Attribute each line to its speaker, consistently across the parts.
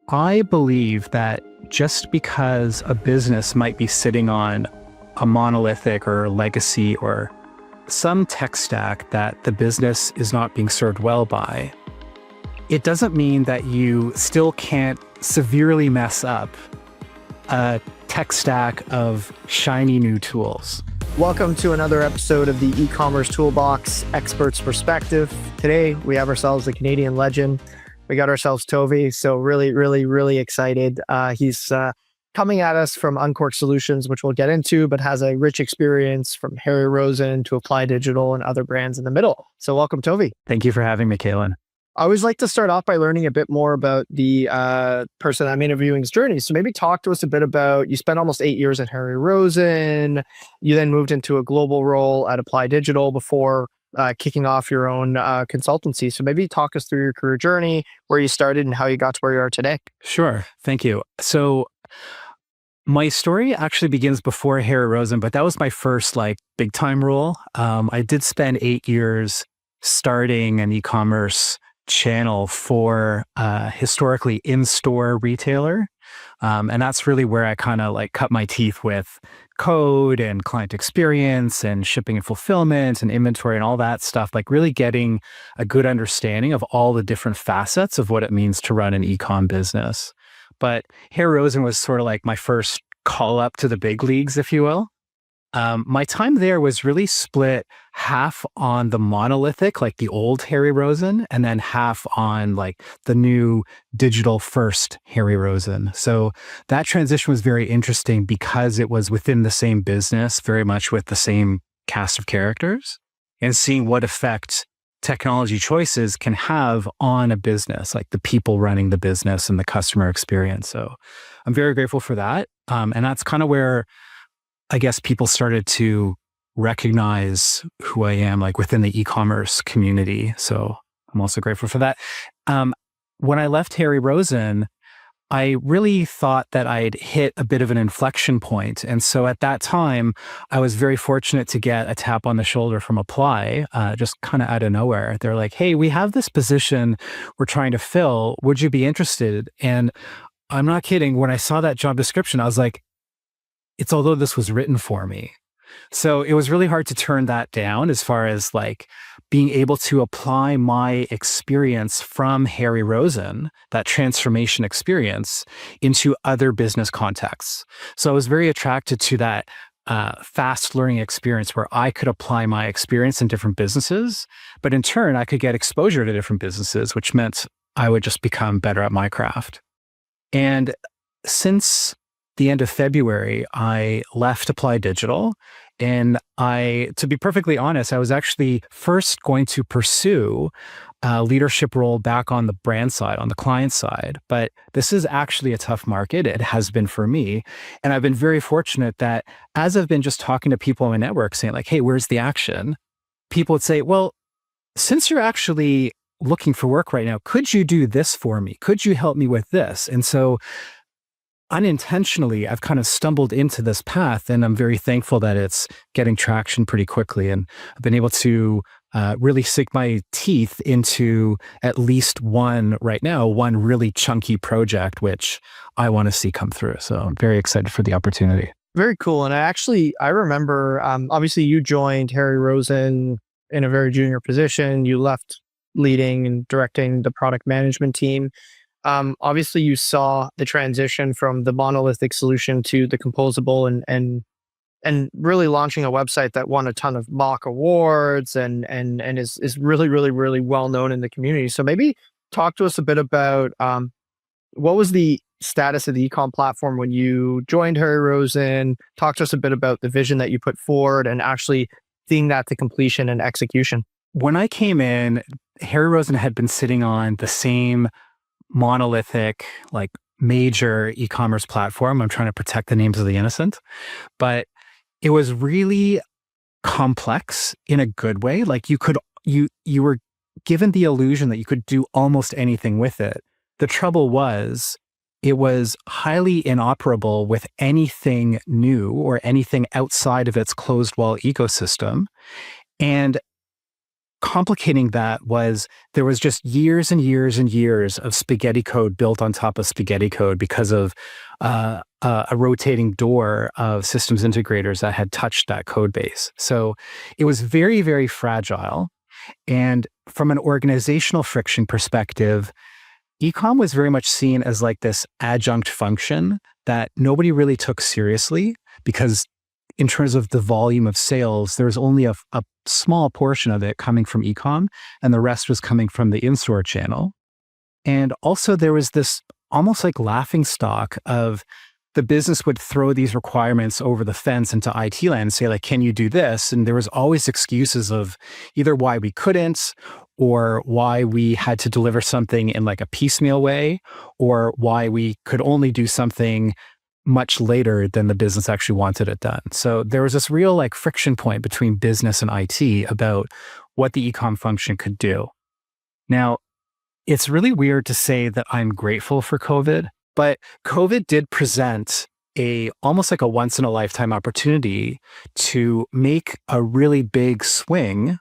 Speaker 1: I believe that just because a business might be sitting on a monolithic or legacy or some tech stack that the business is not being served well by, it doesn't mean that you still can't severely mess up a tech stack of shiny new tools.
Speaker 2: Welcome to another episode of the Ecommerce Toolbox Expert's Perspective. Today, we have ourselves a Canadian legend. We got ourselves Tovi, so really excited. He's coming at us from Uncork Solutions, which we'll get into, but has a rich experience from Harry Rosen to Apply Digital and other brands in the middle. So welcome, Tovi.
Speaker 1: Thank you for having me, Kaylin.
Speaker 2: I always like to start off by learning a bit more about the person I'm interviewing's journey. So maybe talk to us a bit about, you spent almost 8 years at Harry Rosen. You then moved into a global role at Apply Digital before kicking off your own consultancy. So maybe talk us through your career journey, where you started and how you got to where you are today.
Speaker 1: Sure. Thank you. So my story actually begins before Harry Rosen, but that was my first big time role. I did spend 8 years starting an e-commerce channel for historically in-store retailer. And that's really where I kind of cut my teeth with code and client experience and shipping and fulfillment and inventory and all that stuff, really getting a good understanding of all the different facets of what it means to run an e-com business. But Harry Rosen was sort of my first call up to the big leagues, if you will. My time there was really split half on the monolithic, the old Harry Rosen, and then half on the new digital first Harry Rosen. So that transition was very interesting because it was within the same business, very much with the same cast of characters, and seeing what effect technology choices can have on a business, the people running the business and the customer experience. So I'm very grateful for that. And that's kind of where I guess people started to recognize who I am, within the e-commerce community. So I'm also grateful for that. When I left Harry Rosen, I really thought that I'd hit a bit of an inflection point. And so at that time, I was very fortunate to get a tap on the shoulder from Apply, just kind of out of nowhere. They're like, hey, we have this position we're trying to fill. Would you be interested? And I'm not kidding. When I saw that job description, I was like, it's although this was written for me. So it was really hard to turn that down as far as being able to apply my experience from Harry Rosen, that transformation experience, into other business contexts. So I was very attracted to that fast learning experience where I could apply my experience in different businesses, but in turn, I could get exposure to different businesses, which meant I would just become better at my craft. And since the end of February, I left Apply Digital. And to be perfectly honest, I was actually first going to pursue a leadership role back on the brand side, on the client side. But this is actually a tough market. It has been for me. And I've been very fortunate that as I've been just talking to people in my network saying hey, where's the action? People would say, well, since you're actually looking for work right now, could you do this for me? Could you help me with this? And so unintentionally, I've kind of stumbled into this path, and I'm very thankful that it's getting traction pretty quickly. And I've been able to really sink my teeth into at least one really chunky project, which I want to see come through. So I'm very excited for the opportunity.
Speaker 2: Very cool. And I remember, obviously you joined Harry Rosen in a very junior position. You left leading and directing the product management team. Obviously, you saw the transition from the monolithic solution to the composable and really launching a website that won a ton of MACH awards and is really well known in the community. So maybe talk to us a bit about what was the status of the ecom platform when you joined Harry Rosen. Talk to us a bit about the vision that you put forward and actually seeing that to completion and execution.
Speaker 1: When I came in, Harry Rosen had been sitting on the same monolithic, major e-commerce platform. I'm trying to protect the names of the innocent, but it was really complex in a good way. You were given the illusion that you could do almost anything with it. The trouble was it was highly inoperable with anything new or anything outside of its closed wall ecosystem. And complicating that was there was just years and years and years of spaghetti code built on top of spaghetti code because of a rotating door of systems integrators that had touched that code base. So it was very, very fragile. And from an organizational friction perspective, ecom was very much seen as like this adjunct function that nobody really took seriously because in terms of the volume of sales, there was only a small portion of it coming from ecom and the rest was coming from the in-store channel. And also there was this almost like laughing stock of the business would throw these requirements over the fence into IT land and say like, can you do this? And there was always excuses of either why we couldn't or why we had to deliver something in like a piecemeal way or why we could only do something much later than the business actually wanted it done. So there was this real like friction point between business and IT about what the ecom function could do. Now, it's really weird to say that I'm grateful for COVID, but COVID did present almost like a once in a lifetime opportunity to make a really big swing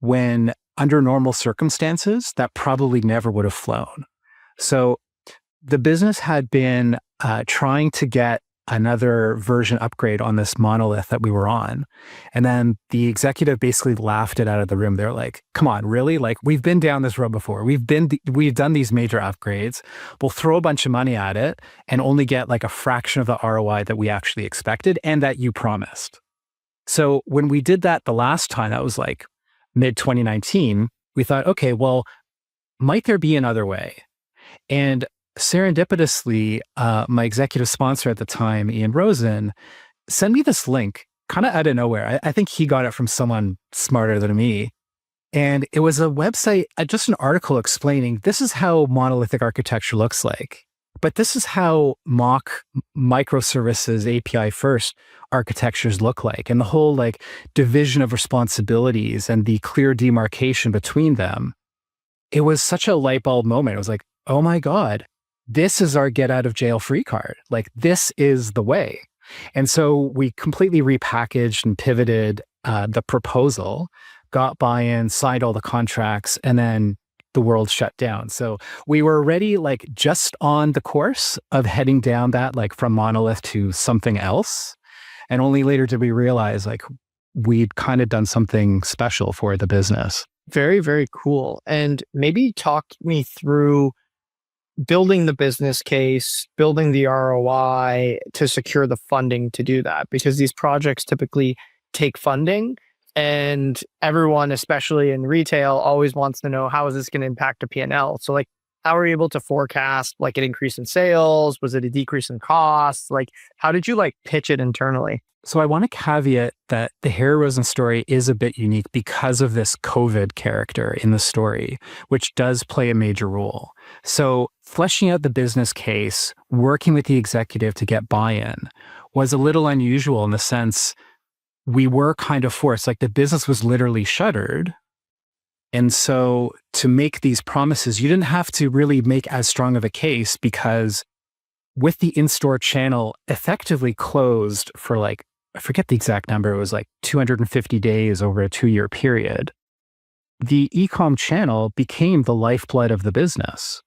Speaker 1: when under normal circumstances that probably never would have flown. So the business had been trying to get another version upgrade on this monolith that we were on. And then the executive basically laughed it out of the room. They're like, come on, really? Like, we've been down this road before. We've done these major upgrades. We'll throw a bunch of money at it and only get like a fraction of the ROI that we actually expected and that you promised. So when we did that the last time, that was like mid 2019, we thought, okay, well, might there be another way? And serendipitously, my executive sponsor at the time, Ian Rosen, sent me this link kind of out of nowhere. I think he got it from someone smarter than me. And it was a website, just an article explaining this is how monolithic architecture looks like. But this is how MACH microservices API first architectures look like. And the whole like division of responsibilities and the clear demarcation between them. It was such a light bulb moment. It was like, oh my God, this is our get out of jail free card. Like, this is the way. And so we completely repackaged and pivoted the proposal, got buy-in, signed all the contracts, and then the world shut down. So we were already like just on the course of heading down that like from monolith to something else. And only later did we realize like we'd kind of done something special for the business.
Speaker 2: Very, very cool. And maybe talk me through building the business case, building the ROI to secure the funding to do that, because these projects typically take funding and everyone, especially in retail, always wants to know, how is this going to impact a P&L? So like, how are you able to forecast like an increase in sales? Was it a decrease in costs? Like, how did you like pitch it internally?
Speaker 1: So I want to caveat that the Harry Rosen story is a bit unique because of this COVID character in the story, which does play a major role. So fleshing out the business case, working with the executive to get buy-in was a little unusual in the sense we were kind of forced, like the business was literally shuttered. And so to make these promises, you didn't have to really make as strong of a case because with the in-store channel effectively closed for like, I forget the exact number, it was like 250 days over a 2-year period. The e-com channel became the lifeblood of the business,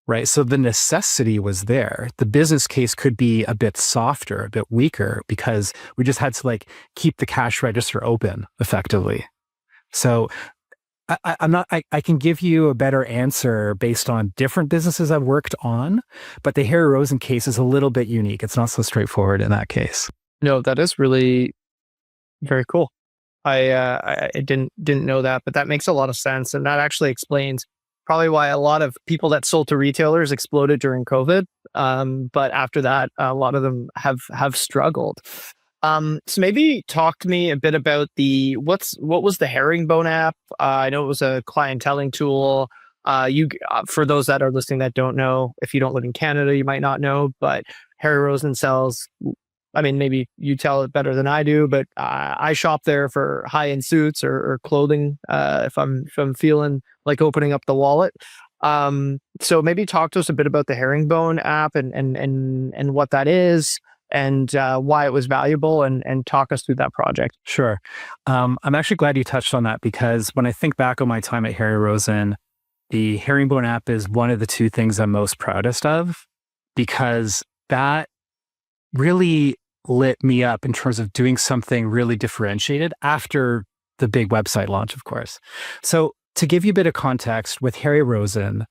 Speaker 1: right? So the necessity was there. The business case could be a bit softer, a bit weaker, because we just had to like keep the cash register open effectively. So I can give you a better answer based on different businesses I've worked on, but the Harry Rosen case is a little bit unique. It's not so straightforward in that case.
Speaker 2: No, that is really very cool. I didn't know that, but that makes a lot of sense. And that actually explains probably why a lot of people that sold to retailers exploded during COVID. But after that, a lot of them have struggled. So maybe talk to me a bit about what was the Herringbone app? I know it was a clienteling tool. For those that are listening that don't know, if you don't live in Canada, you might not know, but Harry Rosen sells, I mean, maybe you tell it better than I do, but I shop there for high-end suits or clothing if I'm feeling like opening up the wallet. So maybe talk to us a bit about the Herringbone app and what that is. and why it was valuable, and talk us through that project.
Speaker 1: Sure. I'm actually glad you touched on that, because when I think back on my time at Harry Rosen, the Herringbone app is one of the two things I'm most proudest of, because that really lit me up in terms of doing something really differentiated after the big website launch, of course. So to give you a bit of context, with Harry Rosen,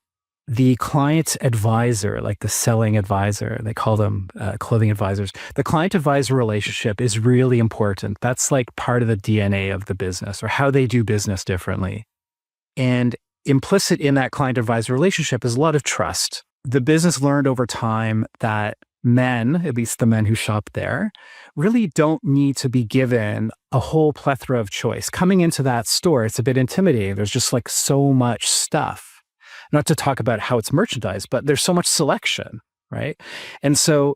Speaker 1: the client advisor, like the selling advisor, they call them clothing advisors, the client advisor relationship is really important. That's like part of the DNA of the business, or how they do business differently. And implicit in that client advisor relationship is a lot of trust. The business learned over time that men, at least the men who shop there, really don't need to be given a whole plethora of choice. Coming into that store, it's a bit intimidating. There's just like so much stuff. Not to talk about how it's merchandised, but there's so much selection, right? And so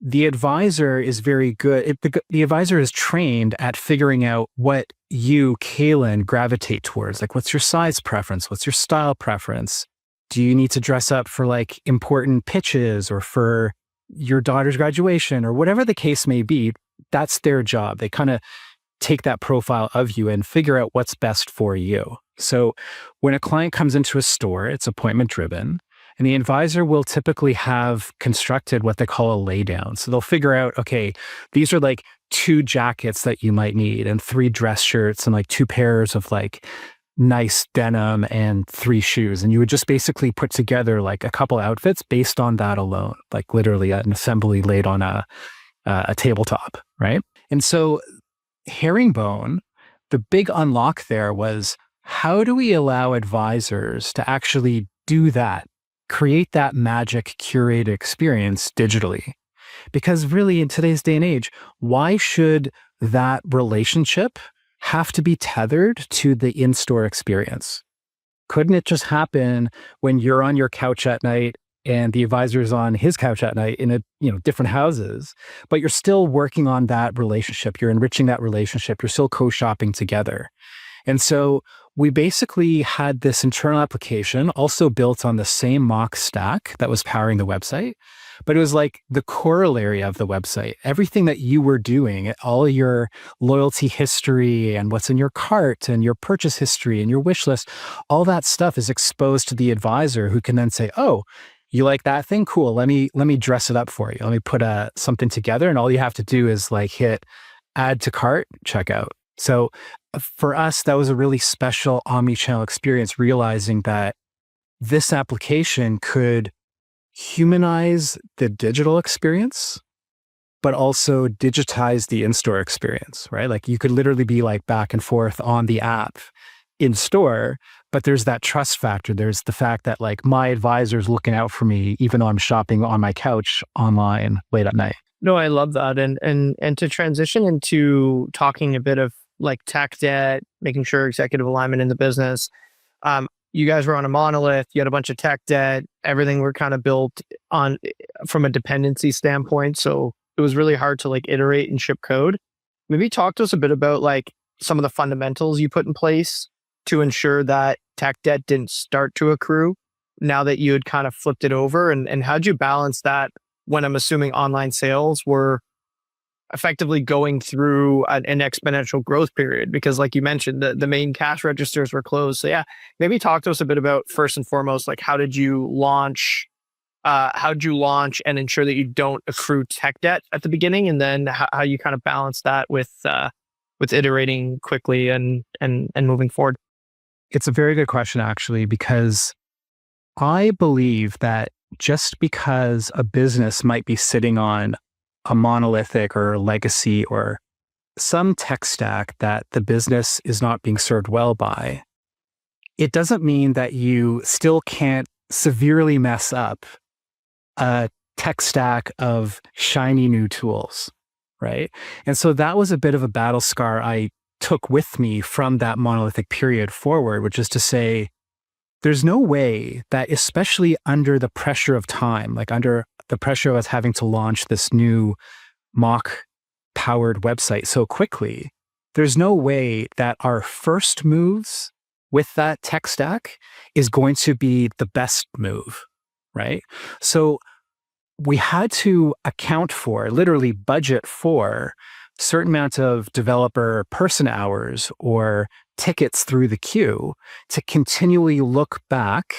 Speaker 1: the advisor is very good. The advisor is trained at figuring out what you, Kaylin, gravitate towards. Like, what's your size preference? What's your style preference? Do you need to dress up for like important pitches or for your daughter's graduation or whatever the case may be? That's their job. They kind of take that profile of you and figure out what's best for you. So when a client comes into a store, it's appointment driven, and the advisor will typically have constructed what they call a laydown. So they'll figure out, okay, these are like 2 jackets that you might need, and 3 dress shirts, and like 2 pairs of like nice denim, and 3 shoes. And you would just basically put together like a couple outfits based on that alone, like literally an assembly laid on a tabletop, right? And so Herringbone, the big unlock there was, how do we allow advisors to actually do that, create that magic curated experience digitally? Because really, in today's day and age, why should that relationship have to be tethered to the in-store experience? Couldn't it just happen when you're on your couch at night and the advisor's on his couch at night in different houses, but you're still working on that relationship, you're enriching that relationship, you're still co-shopping together? And so we basically had this internal application also built on the same MACH stack that was powering the website, but it was like the corollary of the website. Everything that you were doing, all your loyalty history and what's in your cart and your purchase history and your wish list, all that stuff is exposed to the advisor, who can then say, oh, you like that thing? Cool. Let me dress it up for you. Let me put something together. And all you have to do is like hit add to cart, checkout. So for us, that was a really special omni-channel experience, realizing that this application could humanize the digital experience, but also digitize the in-store experience, right? Like you could literally be like back and forth on the app in store, but there's that trust factor. There's the fact that like my advisor's looking out for me, even though I'm shopping on my couch online late at night.
Speaker 2: No, I love that. And to transition into talking a bit of like tech debt, making sure executive alignment in the business. You guys were on a monolith, you had a bunch of tech debt, everything were kind of built on from a dependency standpoint. So it was really hard to like iterate and ship code. Maybe talk to us a bit about like some of the fundamentals you put in place to ensure that tech debt didn't start to accrue now that you had kind of flipped it over, and how'd you balance that when I'm assuming online sales were effectively going through an exponential growth period? Because like you mentioned, the main cash registers were closed. So yeah, maybe talk to us a bit about, first and foremost, like how did you launch and ensure that you don't accrue tech debt at the beginning, and then how you kind of balance that with iterating quickly and moving forward?
Speaker 1: It's a very good question, actually, because I believe that just because a business might be sitting on a monolithic or legacy or some tech stack that the business is not being served well by, it doesn't mean that you still can't severely mess up a tech stack of shiny new tools, right? And so that was a bit of a battle scar I took with me from that monolithic period forward, which is to say, there's no way that, especially under the pressure of time, like under the pressure of us having to launch this new MACH-powered website so quickly, there's no way that our first moves with that tech stack is going to be the best move, right? So we had to account for, literally budget for, certain amount of developer person hours or tickets through the queue to continually look back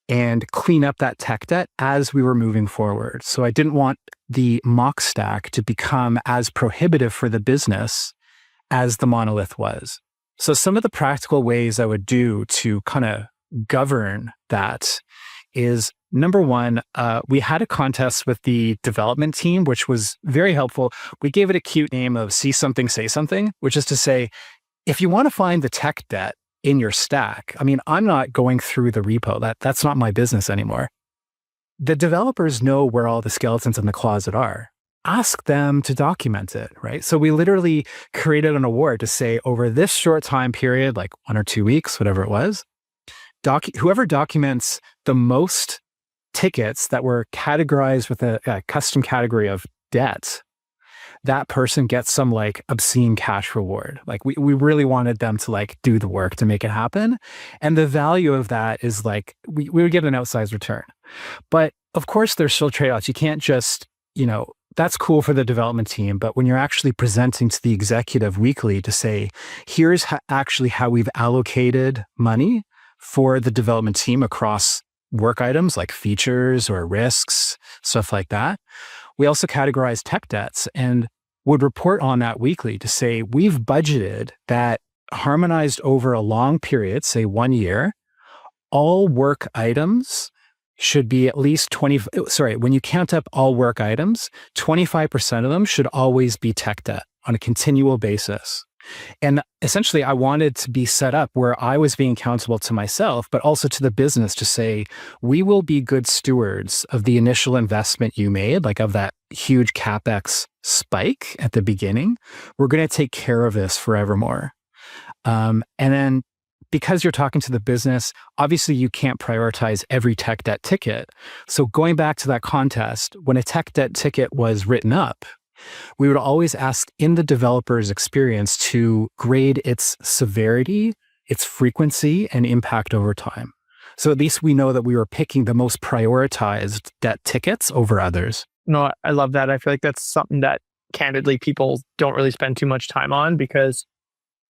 Speaker 1: and clean up that tech debt as we were moving forward. So I didn't want the mock stack to become as prohibitive for the business as the monolith was. So some of the practical ways I would do to kind of govern that is, number one, we had a contest with the development team, which was very helpful. We gave it a cute name of See Something, Say Something, which is to say, if you want to find the tech debt in your stack, I mean, I'm not going through the repo. That's not my business anymore. The developers know where all the skeletons in the closet are. Ask them to document it, right? So we literally created an award to say, over this short time period, like 1 or 2 weeks, whatever it was, whoever documents the most tickets that were categorized with a custom category of debt, that person gets some like obscene cash reward. Like we really wanted them to like do the work to make it happen. And the value of that is like, we would get an outsized return. But of course, there's still trade-offs. You can't just, that's cool for the development team. But when you're actually presenting to the executive weekly to say, here's actually how we've allocated money for the development team across work items like features or risks, stuff like that. We also categorize tech debts and would report on that weekly to say, we've budgeted that harmonized over a long period, say 1 year, all work items should be at least when you count up all work items, 25% of them should always be tech debt on a continual basis. And essentially, I wanted to be set up where I was being accountable to myself, but also to the business to say, we will be good stewards of the initial investment you made, like of that huge CapEx spike at the beginning. We're going to take care of this forevermore. And then because you're talking to the business, obviously you can't prioritize every tech debt ticket. So going back to that contest, when a tech debt ticket was written up, we would always ask in the developer's experience to grade its severity, its frequency, and impact over time. So at least we know that we were picking the most prioritized debt tickets over others.
Speaker 2: No, I love that. I feel like that's something that candidly people don't really spend too much time on, because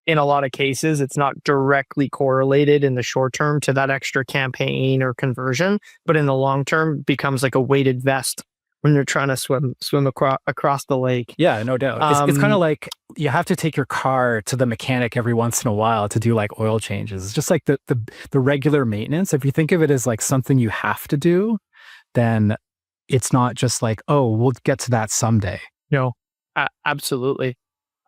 Speaker 2: in a lot of cases, it's not directly correlated in the short term to that extra campaign or conversion, but in the long term becomes like a weighted vest when you're trying to swim across the lake.
Speaker 1: Yeah, no doubt. It's kind of like you have to take your car to the mechanic every once in a while to do like oil changes. It's just like the regular maintenance. If you think of it as like something you have to do, then it's not just like, oh, we'll get to that someday.
Speaker 2: No, absolutely.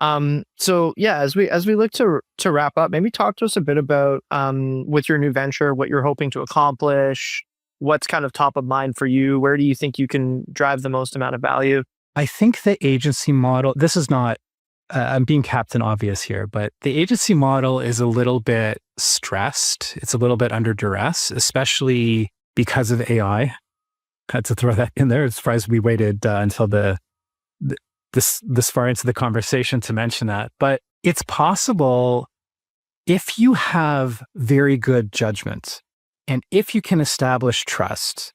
Speaker 2: So yeah, as we look to wrap up, maybe talk to us a bit about with your new venture, what you're hoping to accomplish. What's kind of top of mind for you? Where do you think you can drive the most amount of value?
Speaker 1: I think the agency model, this is not, I'm being Captain Obvious here, but the agency model is a little bit stressed. It's a little bit under duress, especially because of AI. Had to throw that in there. It's surprised we waited until this far into the conversation to mention that. But it's possible if you have very good judgment, and if you can establish trust,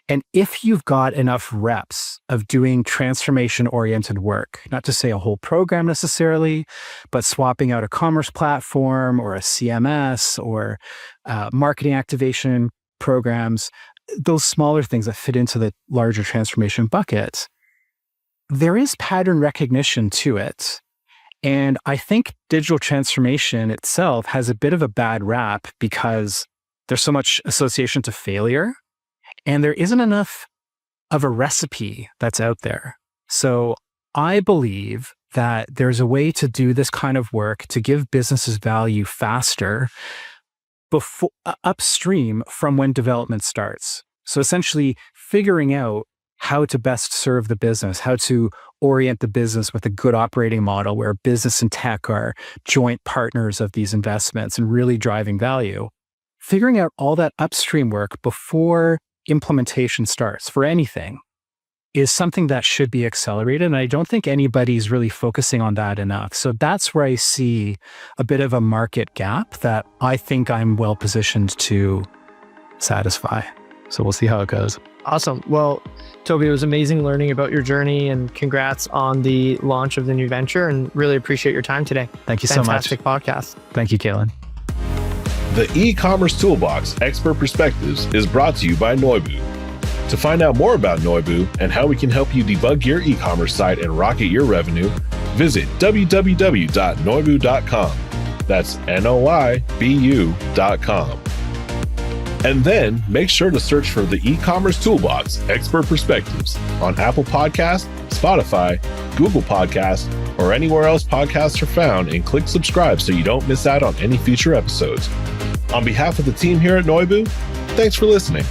Speaker 1: and if you've got enough reps of doing transformation-oriented work, not to say a whole program necessarily, but swapping out a commerce platform or a CMS or marketing activation programs, those smaller things that fit into the larger transformation bucket, there is pattern recognition to it. And I think digital transformation itself has a bit of a bad rap because there's so much association to failure, and there isn't enough of a recipe that's out there. So I believe that there's a way to do this kind of work to give businesses value faster upstream from when development starts. So essentially figuring out how to best serve the business, how to orient the business with a good operating model where business and tech are joint partners of these investments and really driving value. Figuring out all that upstream work before implementation starts for anything is something that should be accelerated. And I don't think anybody's really focusing on that enough. So that's where I see a bit of a market gap that I think I'm well positioned to satisfy. So we'll see how it goes.
Speaker 2: Awesome. Well, Toby, it was amazing learning about your journey, and congrats on the launch of the new venture, and really appreciate your time today.
Speaker 1: Thank you so much.
Speaker 2: Fantastic podcast.
Speaker 1: Thank you, Caitlin.
Speaker 3: The Ecommerce Toolbox Expert Perspectives is brought to you by Noibu. To find out more about Noibu and how we can help you debug your e-commerce site and rocket your revenue, visit www.noibu.com. That's Noibu.com. And then make sure to search for the Ecommerce Toolbox Expert Perspectives on Apple Podcasts, Spotify, Google Podcasts, or anywhere else podcasts are found, and click subscribe so you don't miss out on any future episodes. On behalf of the team here at Noibu, thanks for listening.